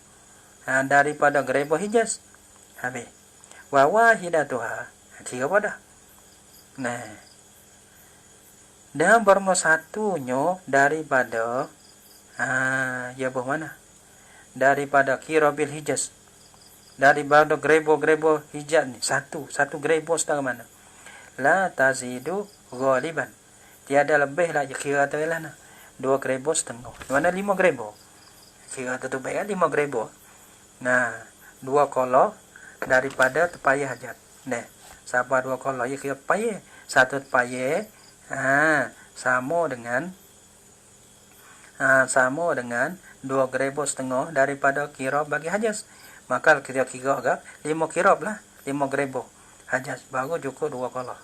Daripada grebo Hijaz. Habis. Wa wahidatuha, kira apa dah? Dan bermula 1-nya daripada ya mana? Daripada kirobil Hijaz. daripada grebo hijab ni, satu grebo setengah mana. La tazidu ghaliban, tiada lebih lah, kira tu lah, 2 grebo setengah. Mana 5 grebo? Kira tu baik kan 5 grebo. Nah, 2 kolor daripada tepayah hajat. Nah, siapa 2 kolor ya kira tepayah. 1 tepayah sama dengan 2 grebo setengah daripada kirab bagi hajat. Maka kira-kira agak 5 kirab lah, 5 grebo hajat, baru cukup 2 kolor.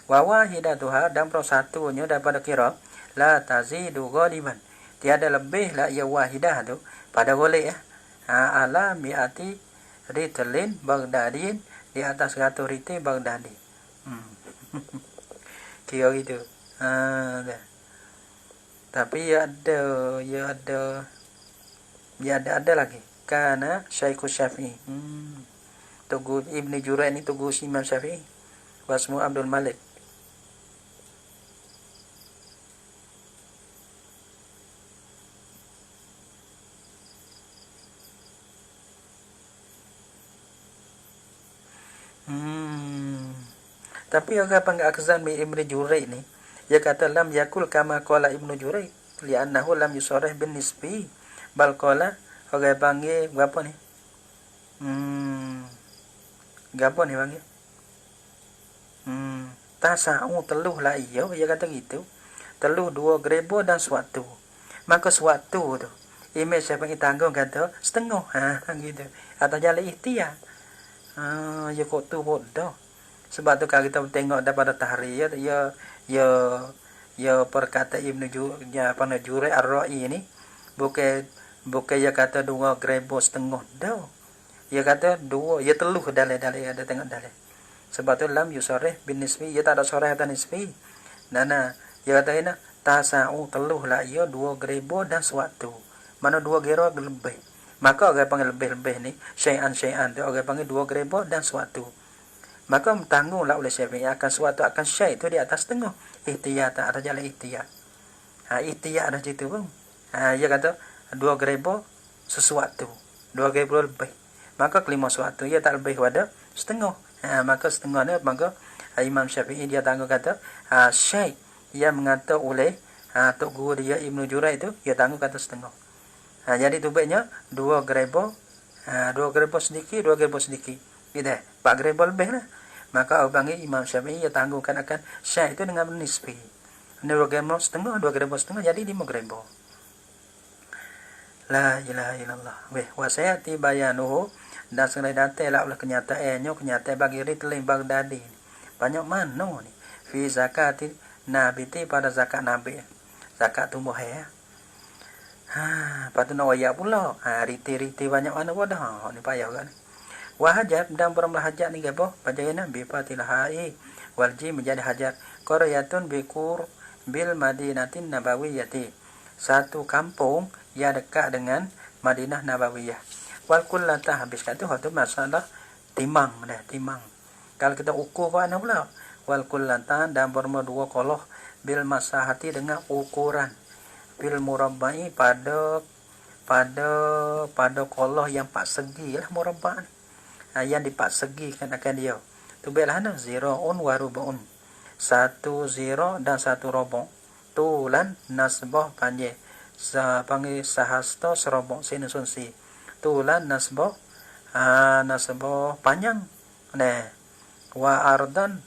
Wa wahidatuha, dan persatunya daripada kirab, la tazidu ghaliban, tiada lebih lah ia wahidah tu pada golek ala mi'ati ritlin Baghdadin, di atas 100 ritil Baghdadi. Kira gitu. Tapi ada lagi. Karena Syaikhul Syafi'i. Tugu Ibn Jurai ni tugu Imam Syafi'i. Wasmu Abdul Malik. Tapi orang panggil akzan Ibn Jurai ni, dia kata lam yakul kama qala Ibn Jurai li'annahu lam yusarih bin nisbi bal qala, orang panggil apa ni? Gapo ni panggil? Tasa'u teluh lah iya, dia kata gitu. Teluh 2 grebo dan suatu. Maka suatu tu imej siapa yang tanggung kata setengah gitu. Atau jalan ikhtiar. Ya kok tu bodoh. Sebab tu kalau kita tengok daripada tahrir ya perkata Ibn Jurai Ar-Ra'i ni bukan dia kata 2 grebo setengah dah. Dia kata 2, ya teluh dalil ada tengok dalil. Sebab tu lam yusarih bin nisbi, ya tak ada sarih atau nisbi. Nana dia kata ini tasa'u teluh lah ia 2 grebo dan suatu. Mana 2 grebo lebih. Maka orang panggil lebih ni syai'an tu orang panggil 2 grebo dan suatu. Maka tanggunglah oleh Syafi'i akan suatu akan syai' itu di atas setengah. Ihtiyat tak ada jalan ihtiyat. Ihtiyat dah situ pun. Dia kata 2 grebo sesuatu, 2 grebo lebih. Maka kelima suatu ia tak lebih pada setengah. Maka setengah ni maka Imam Syafi'i dia tanggung kata syai' yang mengata oleh tok guru dia Ibn Jurai itu dia tanggung kata setengah. Jadi tu baiknya 2 grebo, 2 grebo sedikit, 2 grebo sedikit. Gitu. 4 grebo lebih lah. Maka orang panggil Imam Syafi'i dia tanggungkan akan syai' itu dengan nisbi. 2 grebo setengah, 2 grebo setengah jadi 5 grebo. La ilaha illallah. Wa sayati bayanuhu, dan segera datanglah oleh kenyataan bagi ritlin Baghdadi. Banyak mana ni? Fi zakati nabiti, pada zakat nabi. Zakat tumbuh lepas tu nak wayak pula. Riti banyak mana pada. Ni payah kan. Wahajat, dan bermula hajat ni apa? Pajayana bifatil ha'i wal jim menjadi hajat. Qaryatun bikur bil madinatin nabawiyati. Satu kampung yang dekat dengan Madinah Nabawiyah. Wal kullata, habiskan tu waktu masalah timang. Kalau kita ukur ke mana pula? Wal kullata, dan bermula 2 koloh bil masahati dengan ukuran. Bil murabba'i pada koloh yang 4 segi lah murabba' ni. Yang di 4 segi kan akan dia. Tu baiklah na zira'un wa rub'un. 1 zira' dan 1 robo'. Tulan nasbah panjang. Panggil sahasta serobok sinusun si. Tulan nasbah panjang. Wa ardan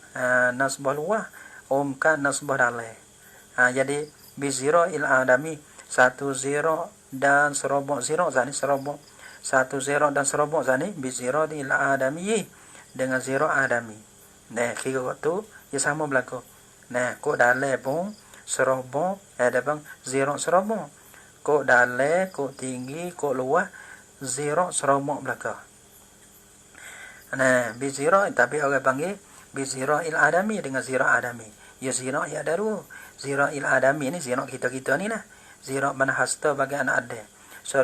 nasbah luah. Umkan nasbah dalai. Jadi biziro il adami 1 ziro dan serobok ziro zani serobok 1 ziro dan serobok zani biziro il adami dengan ziro adami. Kira tu ia sama berlaku. Kok dalai pun serobok ada bang ziro serobok. Kok dalai, kok tinggi, kok luas ziro serobok belaka. Biziro tapi orang panggil biziro il adami dengan ziro adami. Ya ziro ya ada 2. Ziro il adami ni ziro kita ni lah. Ziro mana hasta bagi anak ada.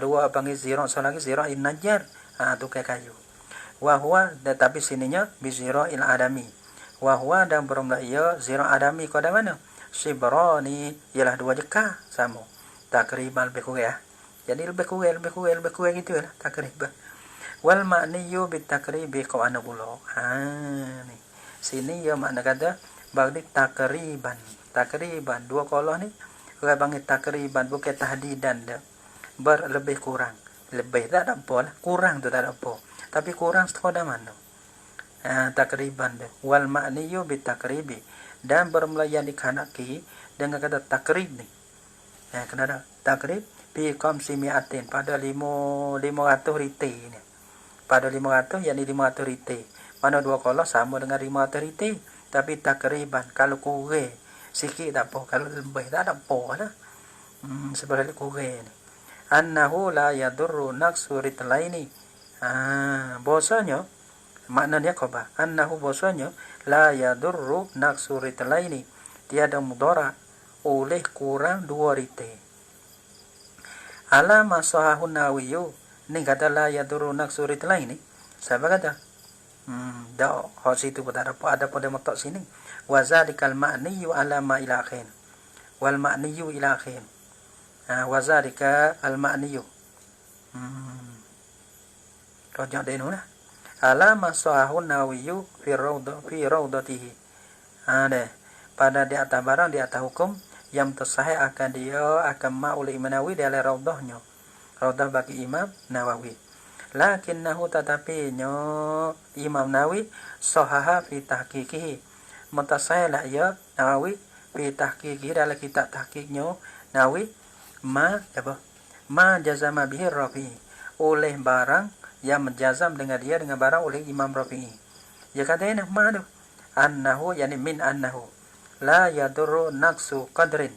Dua panggil ziro lagi ziro il najar. Tukai kayu. Wahwa tetapi sininya biziro il adami. Wahwa dan bermula ia ziro adami kau ada mana? Sibrani ialah 2 jekah sama. Takriban lebih kurang. Jadi lebih kurang gitu lah takriban. Wal ma'niyu bitakribi kau ana pula. Ni. Sini ya makna kata bagi takriban. Takriban dua kolah ni orang panggil takriban bukan tahdidan dah. Berlebih kurang. Lebih tak ada apa lah. Kurang tu tak ada apa. Tapi kurang sekadar mana. Takriban dah. Wal ma'niyu bitakribi. Dan bermelayan dikhanaki dengan kata takrib ni. Kena ada takrib pi kamsi mi'atin pada 500 rite ni. Pada 500 yakni 500 rite. Mana dua kolah sama dengan 500 rite. Tapi takriban kalau kurang sikit tak apa, kalau lebih tak ada apa lah. Sebenarnya kurang ni. Annahu la yadurru naqsu ritlaini. Bahasanya maknanya khabar. Annahu bahasanya la yadurru naqsu ritlaini. Tiada mudarat oleh kurang dua rite. Ala masahahun nawiyu. Ni kata la yadurru naqsu ritlaini. Siapa kata? Dah hak situ pun tak ada apa. Ada pada matak sini. Wa zalikal ma'niyu ala ma ila akhin. Wal ma'niyu ila akhin. Wa zalika al ma'niyu. Rojak dia lah. Ala masahahun nawiyu fi rawdatihi. Deh. Pada di atas barang, di atas hukum yang tersahih akan dia akan ma'ul Imam Nawawi di dalam raudahnya. Raudah bagi Imam Nawawi. Lakinnahu tetapi Imam Nawawi sahaha fi tahqiqihi. Mutasahih lah ya Nawawi fi tahqiqihi dalam kitab tahqiqnya Nawawi ma jazama bihi Rafi'i. Oleh barang yang menjazam dengan dia dengan barang oleh Imam Rafi'i. Dia kata ini ma tu. Annahu yani min annahu la yadurru naqsu qadrin.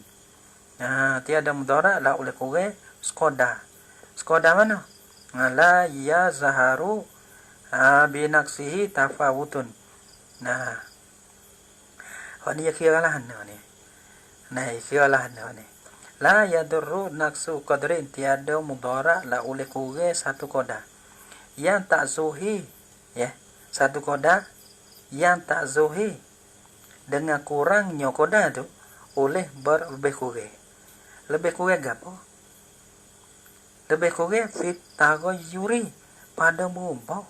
Tiada mudarat la oleh kurang sekadar. Sekadar mana? La ya zaharu binaqsihi tafawutun. Ni kira lah ni. Kira lah ni. La yadurru naqsu qadrin. Tiada mudarat la oleh kurang satu qadar. Yang tak zuhi satu qadar yang tak zuhi dengan kurangnya qadar tu oleh berlebih kurang. Lebih kurang apa? Lebih kurang fit taghayyuri pada berubah.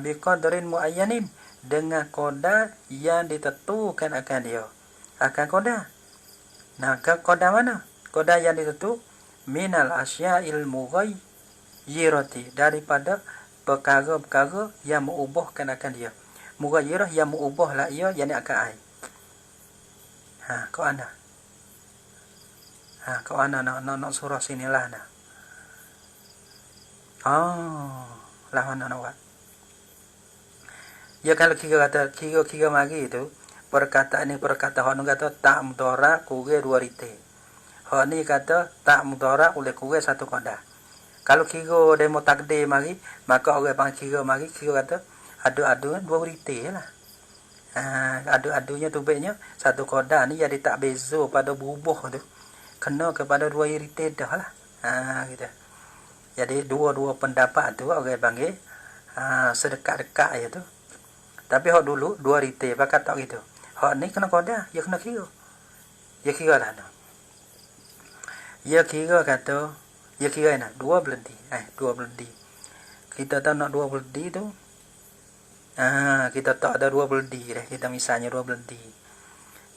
Biqadrin muayyanin dengan qadar yang ditentukan akan dia. Akan qadar. Qadar mana? Qadar yang ditentu minal asya'il mughayyirati daripada perkara-perkara yang mengubahkan akan dia. Mughayyirah yang mengubah lah ia yang akan ai. Kau ana. Kau ana nak surah sinilah nah. Lah mana nak buat? Ya kalau kira mari itu perkataan ni perkataan orang kata tak mudara kurang dua rite. Hak ni kata tak mudara oleh kurang satu qadar. Kalau kira demo takdir mari, maka orang panggil kira mari kira kata adu-adu dua rite lah. Adu-adunya tu baiknya satu qadar ni jadi tak beza pada berubah tu. Kena kepada dua rite dah lah. Gitu. Jadi dua-dua pendapat tu orang panggil sedekat-dekat je tu. Tapi hak dulu dua rite pakat tak gitu. Hak ni kena qadar, dia kena kira. Dia kira lah. Dia kira kata, dia kira nak dua belenti. Dua belenti. Kita tak nak dua belenti tu. Kita tak ada dua belenti dah. Kita misalnya dua belenti.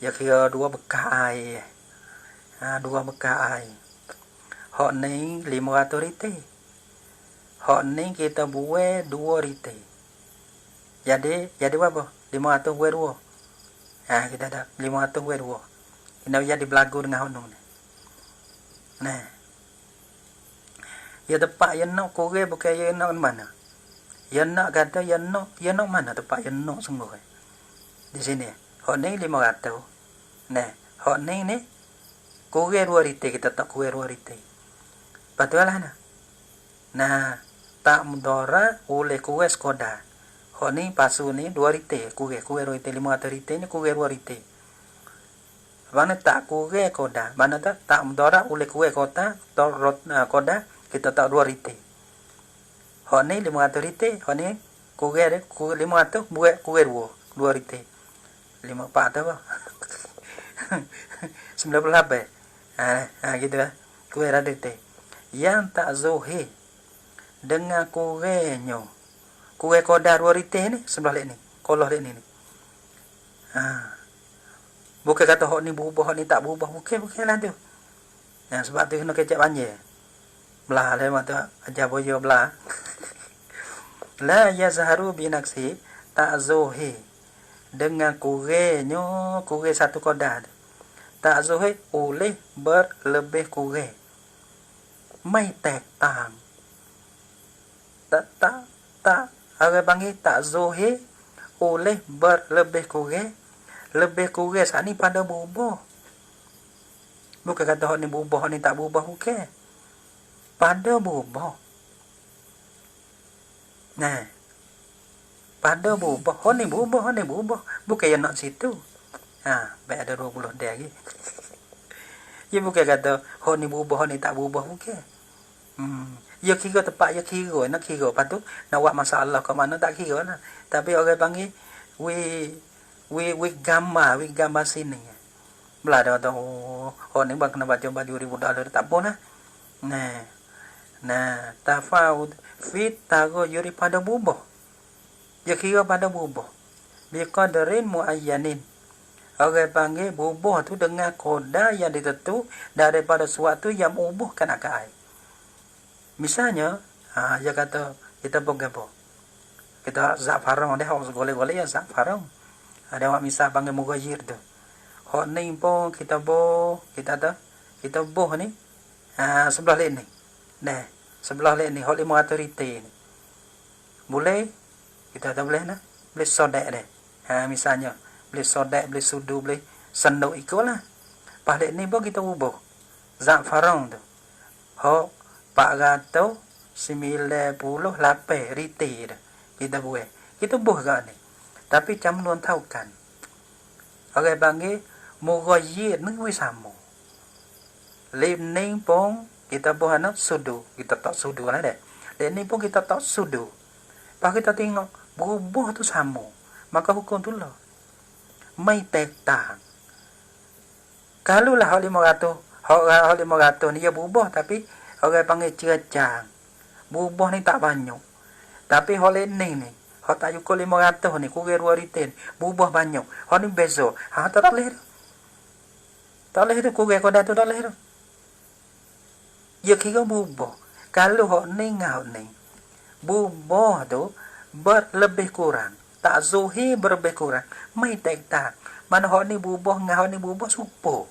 Dia kira dua bekas air. Dua bekas air. Hak ni 500 rite. Hak ni kita buat 2 rite. Jadi berapa? 500 buat 2. Kita dah 500 buat 2. Kita jadi belagu dengan hak ni. Ya tepat yang nak kurang bukan yang nak mana. Yang nak kata yang nak mana tepat yang nak sungguh. Di sini. Hak ni 500. Hak ni kurang 2 rite, kita tak kurang 2 rite. Betul lah tak mudara oleh kurang sekadar. Hak ni pasu ni 2 rite, kurang 2 rite, 500 rite ni kurang 2 rite. Mana tak kurang qadar, mana tak mudara oleh kurang qadar, qadar kita tak 2 rite. Hak ni 500 rite, hak ni kurang 500 buat kurang 2 rite. 54 apa? 98. Gitu lah. Kurang rite. Yang tak zuhi dengan kurenya. Kure kodar warite ni sebelah lek ni. Koloh lek ni. Bukan kata hok ni berubah, hok ni tak berubah. Bukanlah tu. Sebab tu kena kecek panjang. Belah le mata ajar boyo belah. La yazharu binaksi ta'zuhi dengan kurenya, kure satu kodar. Ta'zuhi oleh berlebih kure. Mai tek tang. Tak orang panggil ta'zuhi oleh berlebih kure. Lebih kure saat ni pada berubah. Bukan kata hok ni berubah, hok ni tak berubah, bukan. Pada berubah. Pada berubah. Hok ni berubah, hok ni berubah. Bukan yang nak situ. Baik ada 20 dia lagi. Dia bukan kata hok ni berubah, hok ni tak berubah, bukan. Ya kira tepat, ya kira. Nak kira. Lepas tu, nak buat masalah ke mana, tak kira lah. Tapi orang panggil, we gambar sini. Belah dia kata, hok ni bang kena baca $2,000, tak apa lah. Tafawud fit taghayuri pada berubah. Dia kira pada berubah. Biqadarin muayyanin. Orang panggil berubah tu dengan qadar yang ditentu daripada suatu yang berubah keadaan. Misalnya, dia kata kita pegang apa? Kita za'faran dia hok golek-golek ya za'faran. Ada orang misal panggil mughayyir tu. Hok ni pun kita boh ni sebelah lain ni. Sebelah lain ni hok 500 rite ni. Boleh kita tak boleh nah. Boleh sodak deh. Misalnya boleh sodak, boleh sudu, boleh senduk ikutlah. Palik ni pun kita ubah. Za'faran tu. Hok 498 rite dah. Kita buat. Kita buah kat ni. Tapi macam mana tahu kan? Orang panggil mughayyir ni we sama. Lim ni pun kita buah nak sudu. Kita tak sudu lah dah. Lim ni pun kita tak sudu. Pas kita tengok berubah tu sama. Maka hukum tu lah. Mai tektang. Kalau lah hak 500 ni dia berubah tapi orang panggil cercang. Berubah ni tak banyak. Tapi hak ni hak tak cukup 500 ni kurang 2 ritin. Berubah banyak. Hak ni beza. Tak boleh tu. Tak boleh tu kurang kodar tu tak boleh tu. Dia kira berubah. Kalau hak ni ngau ni berubah tu berlebih kurang. Tak zuhi berlebih kurang. Mai tak. Mana hak ni berubah ngau ni berubah supo.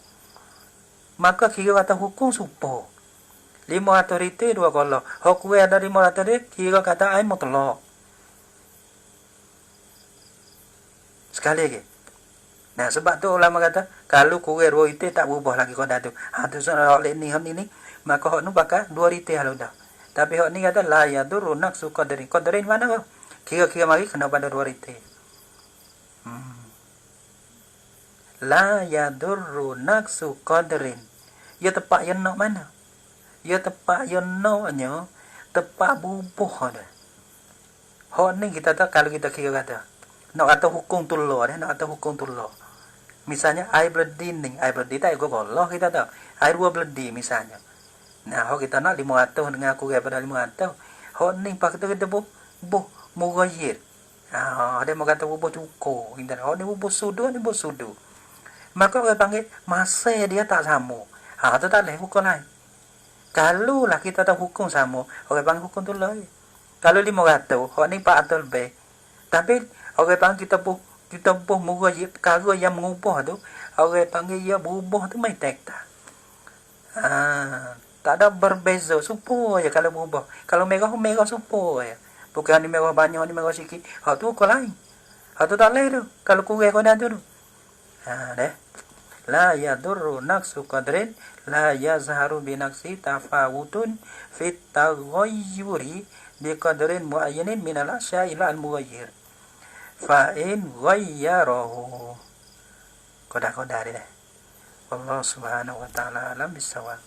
Maka kira kata hukum supo. 500 rite 2 kolok. Hak kurang dari 500 rite kira kata ai mutlak. Sekali lagi. Sebab tu ulama kata kalau kurang 2 rite tak berubah lagi kodar tu. Tu soal hak ni maka hak nu bakal 2 rite halu dah. Tapi hak ni kata la yadurru naqsu qadrin. Qadrin mana kau? Kira-kira mari kena pada 2 rite. La yadurru naqsu qadrin. Ya tepat yang nak mana? Ya tepat yang naknya tepat berubah dah. Hak ni kita tak kalau kita kira kata nak kata hukum tullah dah, nak kata hukum tullah. Misalnya air berdi ni, air berdi tak ikut Allah kita tak. Air 2 berdi misalnya. Hak kita nak 500 dengan aku daripada 500. Hak ni pak kita boh mughayyir. Dia mau kata boh cukup. Kita hak ni boh sudu ni boh sudu. Maka orang panggil masa dia tak sama. Tu tak boleh hukum lain. Kalau lah kita tahu hukum sama, orang panggil hukum tu lah. Kalau 500, hak ni 400 lebih. Tapi orang panggil kita boh mughayyir perkara yang mengubah tu, orang panggil dia berubah tu mai tak. Tak ada berbeza supaya kalau berubah. Kalau merah supaya. Bukan ni merah banyak, ni merah sikit. Hak tu kau lain. Hak tu tak boleh tu. Kalau kurang kau dah tu. Deh. La yadurru naqsu qadrin la yazharu bi naqsi tafawutun fit taghayyuri bi qadrin muayyanin min al-asya'i ila al-mughayyir. Fa in ghayyarahu. Koda-koda deh. Allah Subhanahu wa ta'ala alam bisawab.